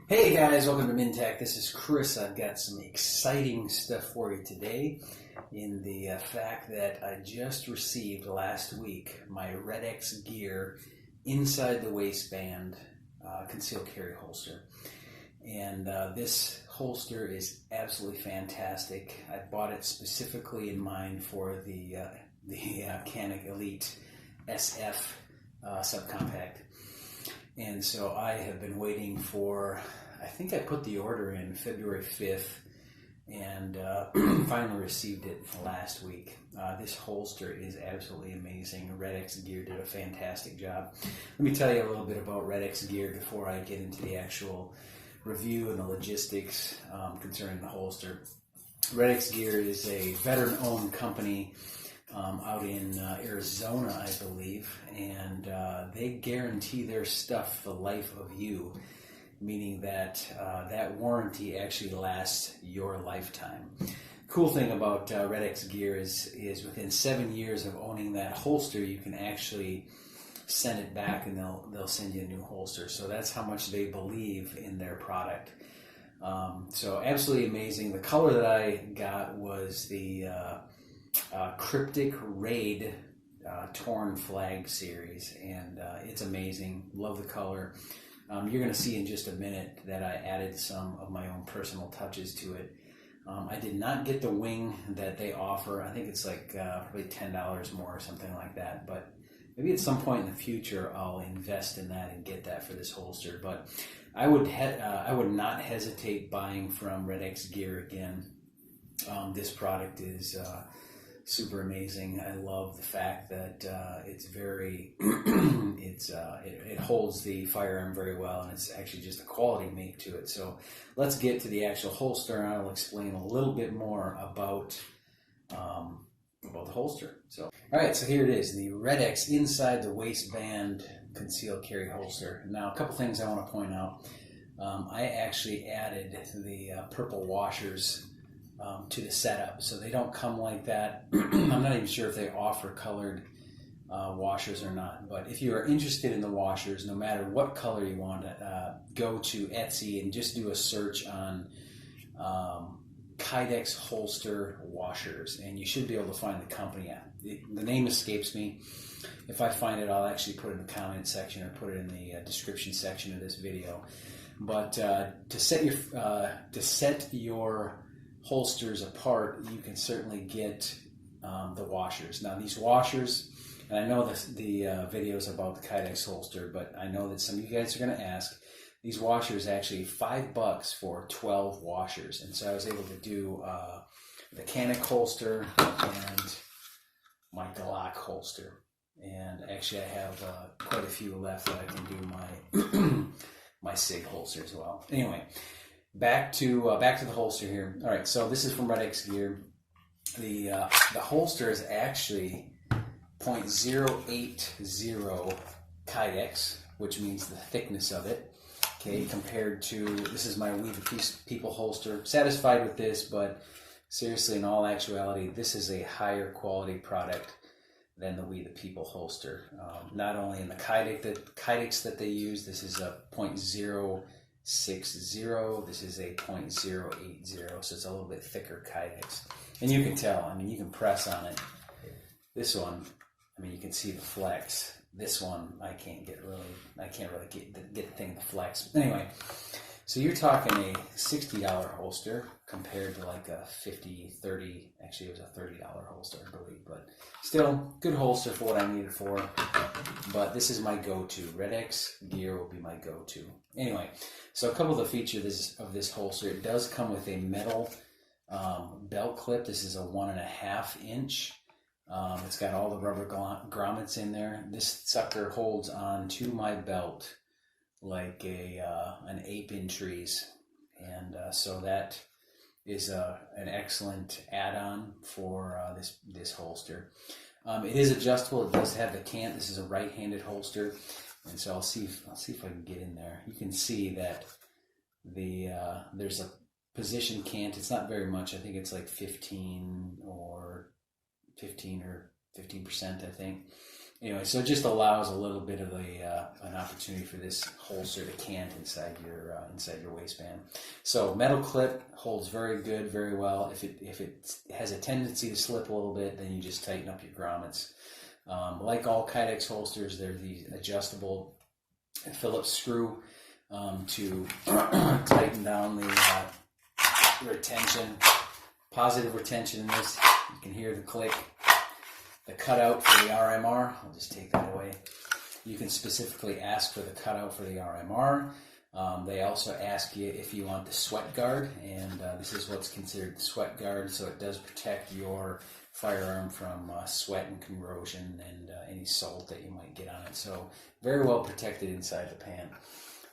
Hey guys, welcome to MinTech. This is Chris. I've got some exciting stuff for you today in the fact that I just received last week my Red X Gear inside the waistband concealed carry holster. And this holster is absolutely fantastic. I bought it specifically in mind for the Canik Elite SF Subcompact. And so I have been waiting for, I think I put the order in February 5th and finally received it last week. This holster is absolutely amazing. Red X Gear did a fantastic job. Let me tell you a little bit about Red X Gear before I get into the actual review and the logistics concerning the holster. Red X Gear is a veteran-owned company out in Arizona, I believe, and they guarantee their stuff the life of you, meaning that that warranty actually lasts your lifetime. Cool thing about Red X Gear is within 7 years of owning that holster, you can actually send it back and they'll send you a new holster. So that's how much they believe in their product. So absolutely amazing. The color that I got was the Cryptic Raid Torn Flag series, and it's amazing. Love the color. You're going to see in just a minute that I added some of my own personal touches to it. I did not get the wing that they offer. I think it's like probably $10 more or something like that, but maybe at some point in the future I'll invest in that and get that for this holster. But I would not hesitate buying from Red X Gear again. This product is super amazing. I love the fact that it's very, it holds the firearm very well, and it's actually just a quality make to it. So let's get to the actual holster, and I'll explain a little bit more about the holster. So, all right, so here it is, the Red X inside the waistband concealed carry holster. Now, a couple things I want to point out. I actually added the purple washers to the setup, so they don't come like that. I'm not even sure if they offer colored washers or not, but if you are interested in the washers, no matter what color you want, go to Etsy and just do a search on Kydex holster washers, and you should be able to find the company. The name escapes me. If I find it, I'll actually put it in the comment section or put it in the description section of this video. But to set your holsters apart, you can certainly get the washers. Now these washers, and I know the videos about the Kydex holster, but I know that some of you guys are going to ask, these washers actually $5 for 12 washers. And so I was able to do the Canik holster and my Glock holster. And actually I have quite a few left that I can do my SIG holster as well. Anyway, back to the holster here. All right, so this is from Red X Gear. The holster is actually .080 Kydex, which means the thickness of it. Okay, compared to, this is my We the People holster. Satisfied with this, but seriously, in all actuality, this is a higher quality product than the We the People holster. Not only in the Kydex that they use, this is a .060, this is a .080, so it's a little bit thicker Kydex. And you can tell, I mean, you can press on it. This one, I mean, you can see the flex. This one, I can't really get the thing to flex. Anyway, so you're talking a $60 holster compared to like a $30, actually it was a $30 holster, I believe, but still, good holster for what I need it for. But this is my go-to. Red X Gear will be my go-to. Anyway, so a couple of the features of this holster. It does come with a metal belt clip. This is a 1.5 inch. It's got all the rubber grommets in there. This sucker holds on to my belt like an ape in trees, and so that is an excellent add-on for this holster. It is adjustable. It does have the cant. This is a right-handed holster, and so I'll see if I can get in there. You can see that there's a position cant. It's not very much. I think it's like 15%, I think. anyway, so it just allows a little bit of an opportunity for this holster to cant inside your waistband. So metal clip holds very good, very well. If it has a tendency to slip a little bit, then you just tighten up your grommets. Like all Kydex holsters, they're the adjustable Phillips screw to tighten down the retention, positive retention in this. You can hear the click. The cutout for the RMR, I'll just take that away. You can specifically ask for the cutout for the RMR. They also ask you if you want the sweat guard, and this is what's considered the sweat guard, so it does protect your firearm from sweat and corrosion and any salt that you might get on it. So very well protected inside the pant.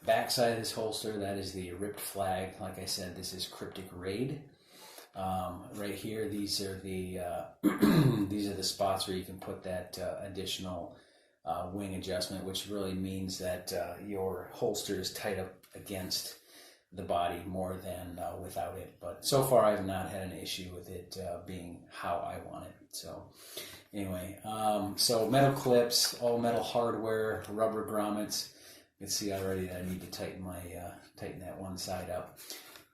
Backside of this holster, that is the ripped flag. Like I said, this is Cryptic Raid. Right here, these are the these are the spots where you can put that additional wing adjustment, which really means that your holster is tight up against the body more than without it. But so far, I've not had an issue with it being how I want it. So anyway, so metal clips, all metal hardware, rubber grommets. You can see already that I need to tighten that one side up.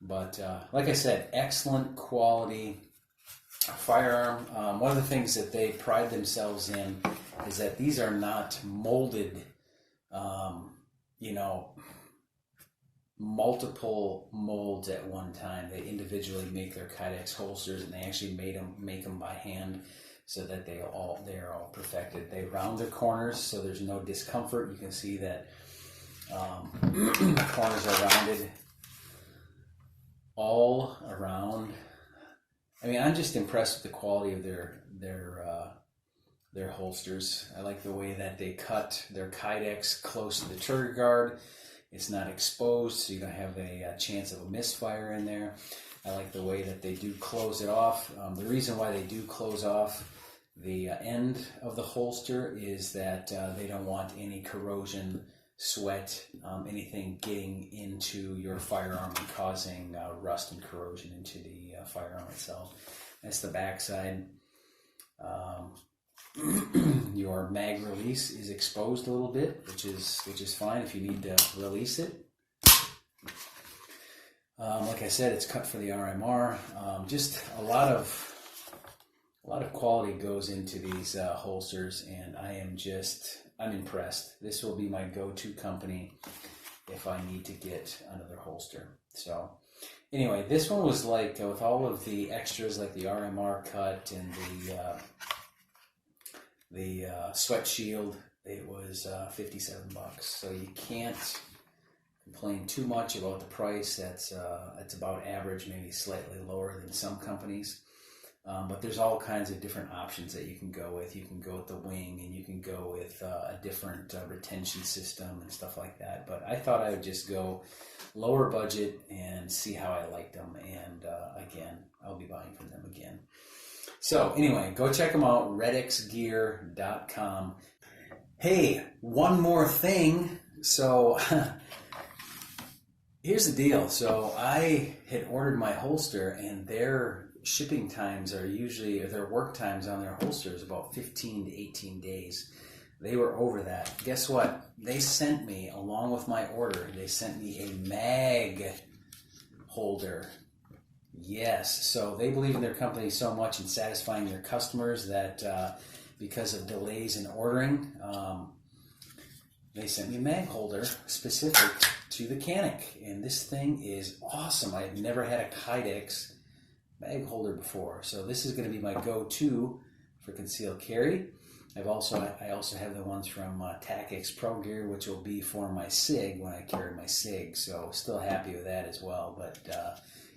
But like I said, excellent quality firearm. One of the things that they pride themselves in is that these are not molded, multiple molds at one time. They individually make their Kydex holsters, and they actually make them by hand so that they're all perfected. They round their corners so there's no discomfort. You can see that the corners are rounded all around. I mean, I'm just impressed with the quality of their holsters. I like the way that they cut their Kydex close to the trigger guard. It's not exposed, so you don't have a chance of a misfire in there. I like the way that they do close it off. The reason why they do close off the end of the holster is that they don't want any corrosion, sweat, anything getting into your firearm and causing rust and corrosion into the firearm itself. That's the backside. Your mag release is exposed a little bit, which is fine if you need to release it. Like I said, it's cut for the RMR. Just a lot of quality goes into these holsters, and I'm impressed. This will be my go-to company if I need to get another holster. So anyway, this one was like, with all of the extras like the RMR cut and the sweat shield, it was $57. So you can't complain too much about the price. It's about average, maybe slightly lower than some companies. But there's all kinds of different options that you can go with. You can go with the wing, and you can go with a different retention system and stuff like that. But I thought I would just go lower budget and see how I liked them. And again, I'll be buying from them again. So anyway, go check them out, redxgear.com. Hey, one more thing. So here's the deal. So I had ordered my holster, and their shipping times are usually, or their work times on their holsters, about 15 to 18 days. They were over that. Guess what? They sent me, along with my order, they sent me a mag holder. Yes, so they believe in their company so much in satisfying their customers that because of delays in ordering, they sent me a mag holder specific to the Canik. And this thing is awesome. I've never had a Kydex mag holder before. So this is going to be my go-to for concealed carry. I also have the ones from Tactics Pro Gear, which will be for my SIG when I carry my SIG. So still happy with that as well. But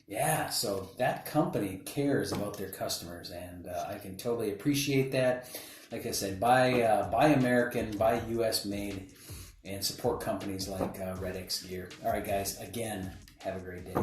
yeah, so that company cares about their customers, and I can totally appreciate that. Like I said, buy American, buy U.S. made, and support companies like Red X Gear. All right, guys, again, have a great day.